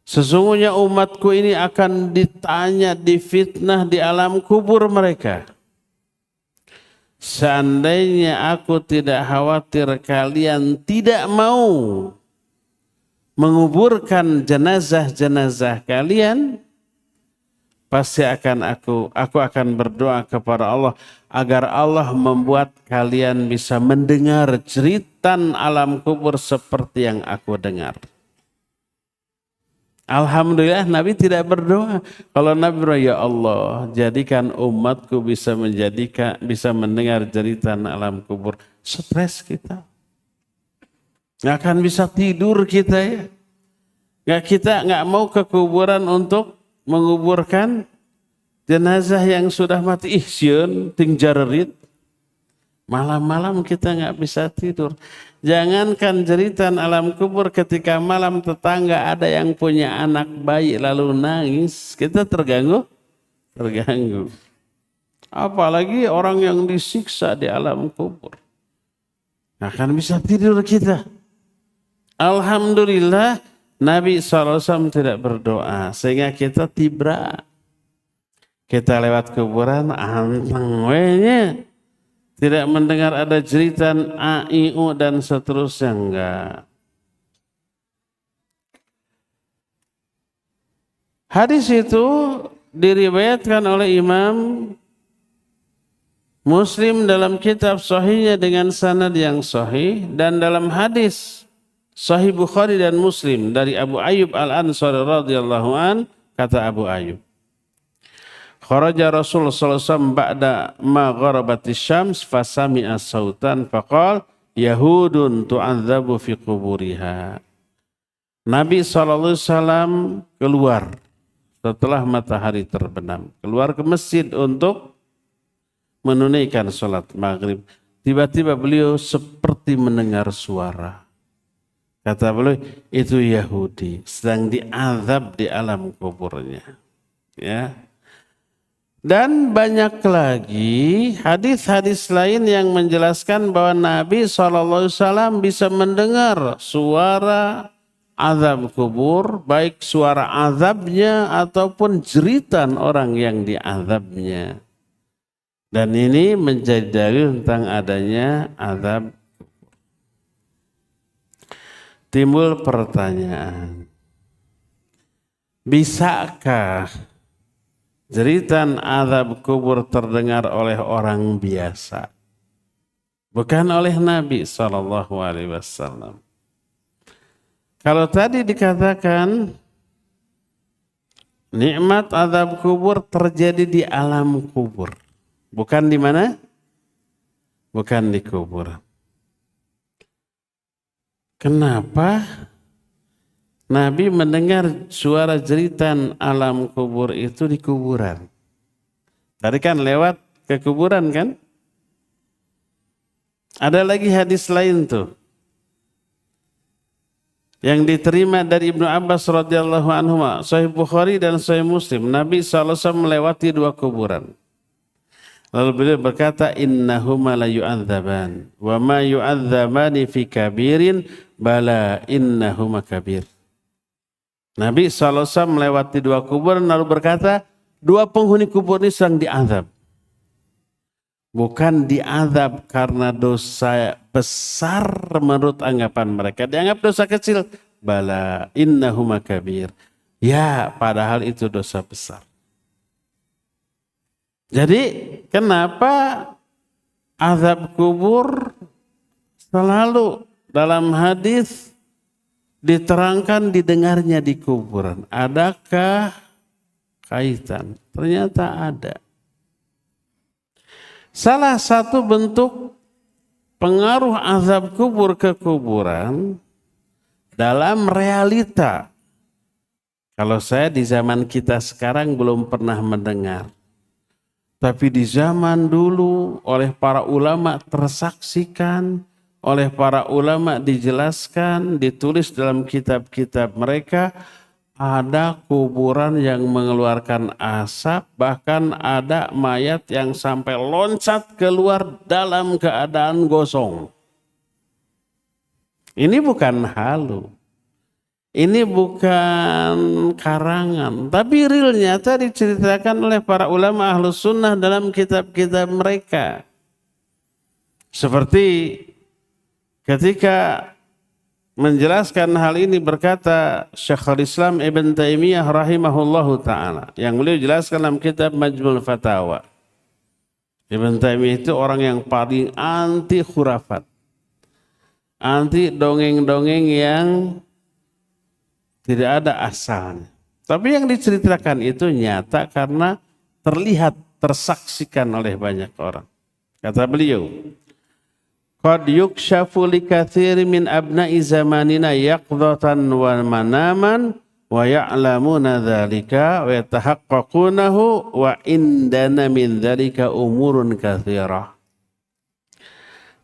Sesungguhnya umatku ini akan ditanya, difitnah di alam kubur mereka. Seandainya aku tidak khawatir kalian tidak mau menguburkan jenazah-jenazah kalian, pasti aku akan berdoa kepada Allah agar Allah membuat kalian bisa mendengar jeritan alam kubur seperti yang aku dengar. Alhamdulillah Nabi tidak berdoa. Kalau Nabi berdoa, "Ya Allah, jadikan umatku bisa mendengar jeritan alam kubur." Stres kita. Nggak akan bisa tidur kita ya. Kita nggak mau ke kuburan untuk menguburkan jenazah yang sudah mati. Sieun ting jarerit. Malam-malam kita nggak bisa tidur. Jangankan jeritan alam kubur, ketika malam tetangga ada yang punya anak bayi lalu nangis, kita terganggu. Apalagi orang yang disiksa di alam kubur. Nggak akan bisa tidur kita. Alhamdulillah Nabi SAW tidak berdoa sehingga kita tibra. Kita lewat kuburan anteng wenya. Tidak mendengar ada jeritan AIU dan seterusnya, enggak. Hadis itu diriwayatkan oleh Imam Muslim dalam kitab sahihnya dengan sanad yang sahih, dan dalam hadis Sahih Bukhari dan Muslim dari Abu Ayyub Al-Ansari radhiyallahu an, kata Abu Ayyub, kharaja Rasulullah sallallahu alaihi wasallam ba'da ma gharabatis syams fasami'a sautan faqala yahudun tu'adzabu fi quburiha. Nabi sallallahu alaihi wasallam keluar setelah matahari terbenam, keluar ke masjid untuk menunaikan salat maghrib. Tiba-tiba beliau seperti mendengar suara. Kata beliau, itu Yahudi sedang diazab di alam kuburnya. Ya. Dan banyak lagi hadis-hadis lain yang menjelaskan bahwa Nabi SAW bisa mendengar suara azab kubur, baik suara azabnya ataupun jeritan orang yang diazabnya. Dan ini menjadi dalil tentang adanya azab kubur. Timbul pertanyaan, bisakah jeritan azab kubur terdengar oleh orang biasa? bukan oleh Nabi SAW. Kalau tadi dikatakan nikmat azab kubur terjadi di alam kubur, bukan di mana? Bukan di kubur. Kenapa Nabi mendengar suara jeritan alam kubur itu di kuburan? Tadi kan lewat ke kuburan kan? Ada lagi hadis lain tuh yang diterima dari Ibnu Abbas radhiyallahu anhu, Sahih Bukhari dan Sahih Muslim. Nabi SAW melewati dua kuburan. Lalu beliau berkata, innahuma la yu'adzaban wa ma yu'adzabani fi kabirin bala innahuma kabir. Nabi SAW melewati dua kuburan lalu berkata, dua penghuni kubur ini sedang diazab. Bukan diazab karena dosa besar menurut anggapan mereka. Dianggap dosa kecil. Bala innahuma kabir. Ya, padahal itu dosa besar. Jadi kenapa azab kubur selalu dalam hadis diterangkan didengarnya di kuburan? Adakah kaitan? Ternyata ada. Salah satu bentuk pengaruh azab kubur ke kuburan dalam realita. Kalau saya di zaman kita sekarang belum pernah mendengar. Tapi di zaman dulu oleh para ulama tersaksikan, oleh para ulama dijelaskan, ditulis dalam kitab-kitab mereka, ada kuburan yang mengeluarkan asap, bahkan ada mayat yang sampai loncat keluar dalam keadaan gosong. Ini bukan halu. Ini bukan karangan, tapi realnya tadi diceritakan oleh para ulama ahlus sunnah dalam kitab-kitab mereka. Seperti ketika menjelaskan hal ini berkata Syekhul Islam Ibn Taimiyah rahimahullahu ta'ala, yang beliau jelaskan dalam kitab Majmul Fatawa. Ibn Taimiyah itu orang yang paling anti khurafat, anti dongeng-dongeng yang tidak ada asalnya. Tapi yang diceritakan itu nyata karena terlihat, tersaksikan oleh banyak orang. Kata beliau, qad yukshafu likatsiri min abna'i zamanina yaqdhatan wa manaman wa ya'lamuna dzalika wa yatahaqqaqunahu wa indana min dzalika umurun katsirah.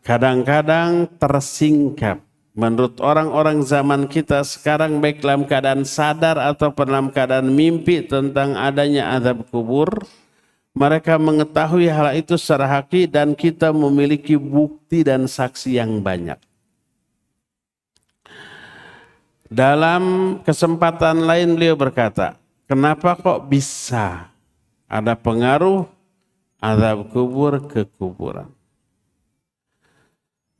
Kadang-kadang tersingkap menurut orang-orang zaman kita sekarang, baik dalam keadaan sadar atau dalam keadaan mimpi tentang adanya azab kubur. Mereka mengetahui hal itu secara hakiki dan kita memiliki bukti dan saksi yang banyak. Dalam kesempatan lain beliau berkata, kenapa kok bisa ada pengaruh azab kubur ke kuburan?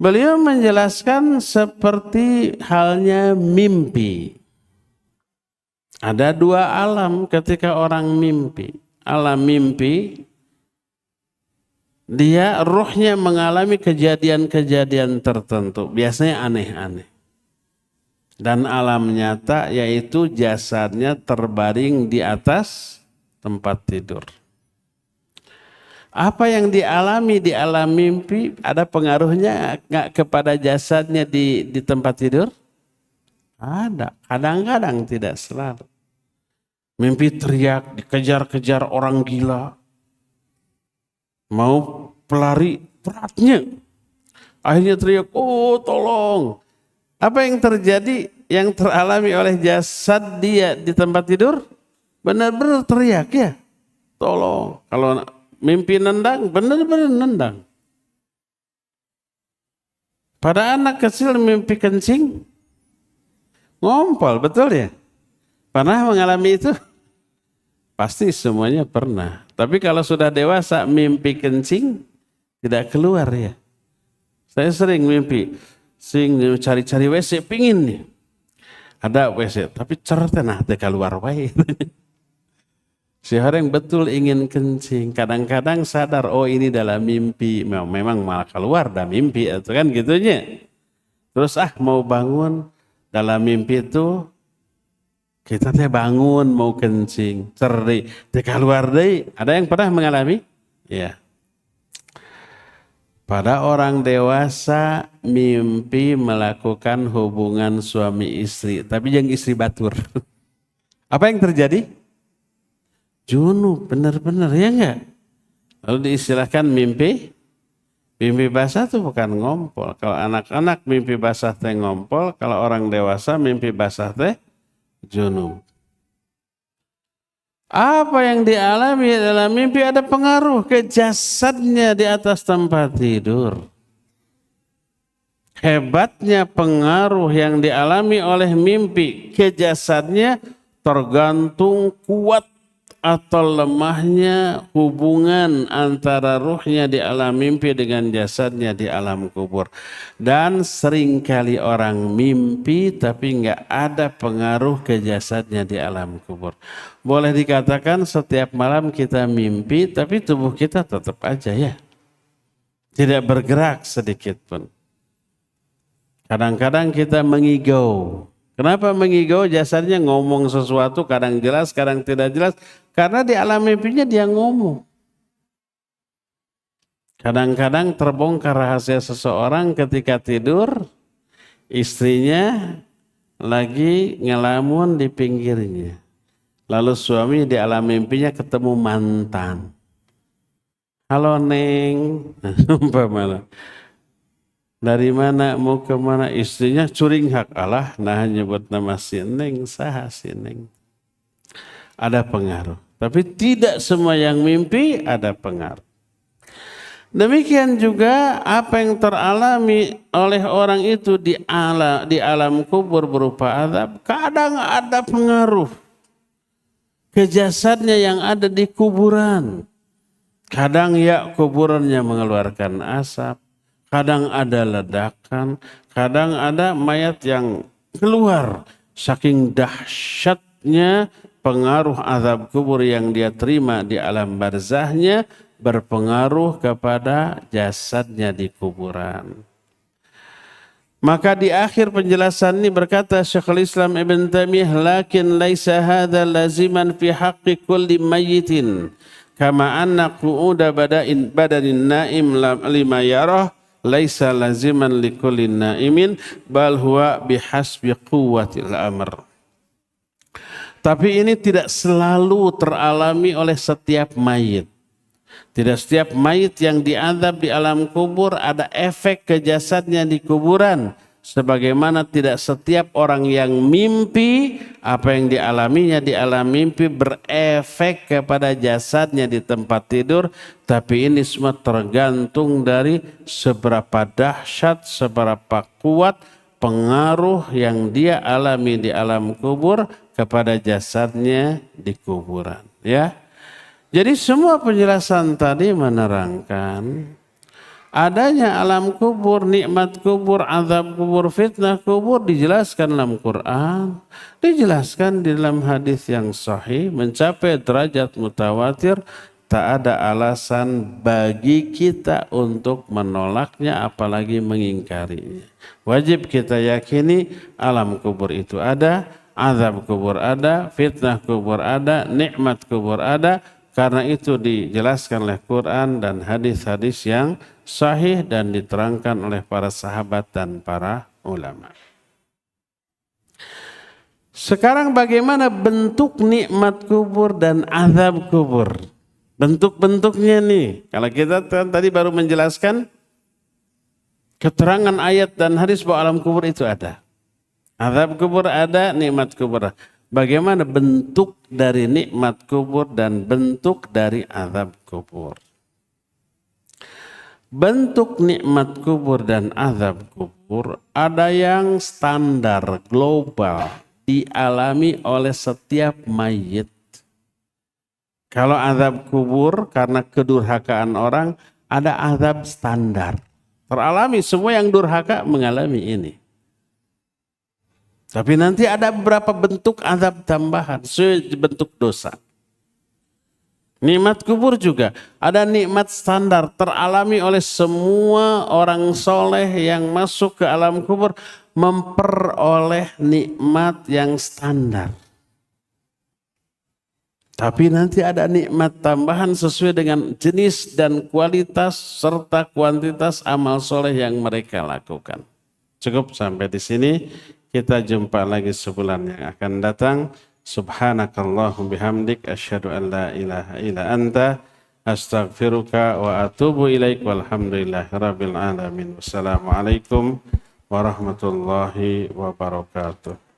Beliau menjelaskan seperti halnya mimpi. Ada dua alam ketika orang mimpi. Alam mimpi, dia ruhnya mengalami kejadian-kejadian tertentu, biasanya aneh-aneh. Dan alam nyata yaitu jasadnya terbaring di atas tempat tidur. Apa yang dialami di alam mimpi ada pengaruhnya nggak kepada jasadnya di tempat tidur? Ada, kadang-kadang tidak selalu. Mimpi teriak, dikejar-kejar orang gila. Mau pelari beratnya. Akhirnya teriak, oh tolong. Apa yang terjadi, yang teralami oleh jasad dia di tempat tidur? Benar-benar teriak ya, tolong. Kalau mimpi nendang, benar-benar nendang. Pada anak kecil mimpi kencing, ngompol, betul ya? Pernah mengalami itu? Pasti semuanya pernah. Tapi kalau sudah dewasa mimpi kencing, tidak keluar ya. Saya sering mimpi, cari-cari WC, pingin nih. Ada WC, tapi cerita nah keluar wae. Si orang betul ingin kencing, kadang-kadang sadar, oh ini dalam mimpi, memang malah keluar dalam mimpi, itu kan gitunya. Terus mau bangun, dalam mimpi itu kita teh bangun mau kencing, cerdik, teh keluar deh. Ada yang pernah mengalami? Ya. Pada orang dewasa mimpi melakukan hubungan suami istri, tapi yang istri batur. Apa yang terjadi? Junub, benar-benar ya enggak? Lalu diistilahkan mimpi basah itu bukan ngompol. Kalau anak-anak mimpi basah teh ngompol, kalau orang dewasa mimpi basah teh junub. Apa yang dialami dalam mimpi ada pengaruh ke jasadnya di atas tempat tidur. Hebatnya pengaruh yang dialami oleh mimpi ke jasadnya tergantung kuat atau lemahnya hubungan antara ruhnya di alam mimpi dengan jasadnya di alam kubur. Dan seringkali orang mimpi tapi nggak ada pengaruh ke jasadnya di alam kubur. Boleh dikatakan setiap malam kita mimpi tapi tubuh kita tetap aja ya, tidak bergerak sedikit pun. Kadang-kadang kita mengigau. Kenapa mengigau? Jasadnya ngomong sesuatu, kadang jelas, kadang tidak jelas. Karena di alam mimpinya dia ngomong. Kadang-kadang terbongkar rahasia seseorang ketika tidur, istrinya lagi ngelamun di pinggirnya. Lalu suami di alam mimpinya ketemu mantan. Halo Neng, umpamanya. Dari mana mau kemana? Istrinya curing hak Allah, nah nyebut nama si Neng, saha si Neng. Ada pengaruh. Tapi tidak semua yang mimpi ada pengaruh. Demikian juga apa yang teralami oleh orang itu di alam kubur berupa azab, kadang ada pengaruh ke jasadnya yang ada di kuburan. Kadang ya kuburannya mengeluarkan asap. Kadang ada ledakan, kadang ada mayat yang keluar. Saking dahsyatnya pengaruh azab kubur yang dia terima di alam barzahnya berpengaruh kepada jasadnya di kuburan. Maka di akhir penjelasan ini berkata Syekhul Islam Ibn Taimiyah, lakin laisa hadza laziman fi haqqi kulli mayyitin kama anna qu'uda badanin naim lima yarah laisa laziman likullin naimin bal huwa bihasbi quwwatil amr. Tapi ini tidak selalu teralami oleh setiap mayit. Tidak setiap mayit yang diazab di alam kubur ada efek ke jasadnya di kuburan. Sebagaimana tidak setiap orang yang mimpi, apa yang dialaminya di alam mimpi berefek kepada jasadnya di tempat tidur. Tapi ini semua tergantung dari seberapa dahsyat, seberapa kuat pengaruh yang dia alami di alam kubur kepada jasadnya di kuburan. Ya, jadi semua penjelasan tadi menerangkan adanya alam kubur, nikmat kubur, azab kubur, fitnah kubur dijelaskan dalam Quran, dijelaskan di dalam hadis yang sahih, mencapai derajat mutawatir, tak ada alasan bagi kita untuk menolaknya apalagi mengingkarinya. Wajib kita yakini alam kubur itu ada, azab kubur ada, fitnah kubur ada, nikmat kubur ada. Karena itu dijelaskan oleh Quran dan hadis-hadis yang sahih dan diterangkan oleh para sahabat dan para ulama. Sekarang bagaimana bentuk nikmat kubur dan azab kubur? Bentuk-bentuknya nih. Kalau kita tadi baru menjelaskan keterangan ayat dan hadis bahwa alam kubur itu ada. Azab kubur ada, nikmat kubur ada. Bagaimana bentuk dari nikmat kubur dan bentuk dari azab kubur? Bentuk nikmat kubur dan azab kubur ada yang standar global dialami oleh setiap mayit. Kalau azab kubur karena kedurhakaan orang ada azab standar. Teralami semua yang durhaka mengalami ini. Tapi nanti ada beberapa bentuk azab tambahan, bentuk dosa. Nikmat kubur juga ada nikmat standar teralami oleh semua orang soleh yang masuk ke alam kubur, memperoleh nikmat yang standar. Tapi nanti ada nikmat tambahan sesuai dengan jenis dan kualitas serta kuantitas amal soleh yang mereka lakukan. Cukup sampai di sini. Kita jumpa lagi sebulan yang akan datang. Subhanakallahum bihamdik asyhadu an la ilaha illa anta astaghfiruka wa atubu ilaik walhamdulillahirabbil alamin. Wassalamualaikum warahmatullahi wabarakatuh.